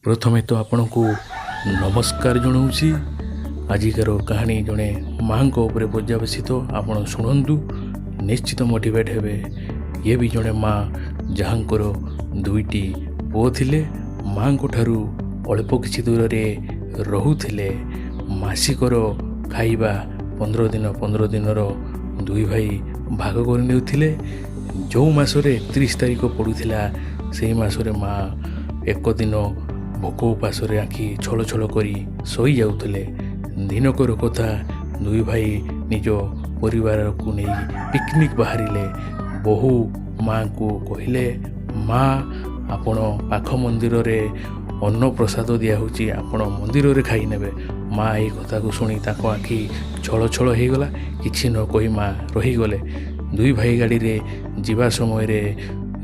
प्रथमे तो आपण को नमस्कार जनाऊँगी। आजिकार कहानी जड़े माँ उपर पर्यावेसित आपण शुणु निश्चित मोटिवेट हेबे। ये भी जड़े माँ जहाँकर दुईटी पुओ थिले, माँ को ठारू अल्प किछि दूर रे रहुथिले। मासिकर खाइबा 15 दिनर दुई भाई भाग कर नेउथिले। जो मासरे 31 तारिख पड़ुथिला से मासरे माँ एक दिन भोक उपासरे आखि छल छल करी सोई जाउथिले। दिनकर कथा दुई भाई निज परिवार को नहीं पिकनिक बाहरिले। बहु माँ को कहले, माँ आपण पाख मंदिर रे अन्न प्रसाद दिया होची, आपण मंदिर रे खाई नेबे। माँ ये कथा को शुणी ताको आखि छल छल हो गला। किछि न कही माँ रहीगले। दुई भाई गाड़ी रे जीवा समय रे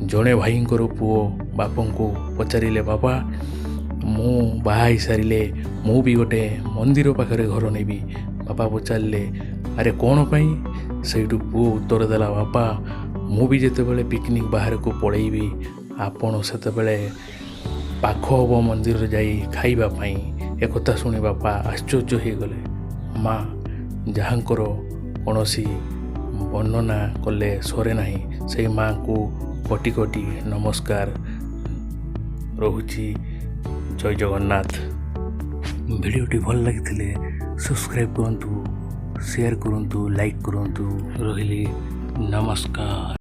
जड़े भाईंकर पुओ बापन को पचारिले, बापा मु बाहा सारे मु भी गोटे मंदिर पाखरे घर नेबी। बापा पचारे, अरे कौन पाई? सेठू पुओ उत्तर देला, बापा मु भी जितेबाला पिकनिक बाहर को पलैबी, आपण सेतेबाला पाख हम मंदिर जाई खाइबा पाई। एक कथा शुणी बापा आश्चर्य हो गले। माँ जहाँकर कौनसी वर्णना कले सरे नहीं, से माँ को कोटि कोटि नमस्कार रहुची। जय जगन्नाथ। भिडियोटी भल लगी सब्सक्राइब करंतु, शेयर करंतु, लाइक करंतु। रहिली नमस्कार।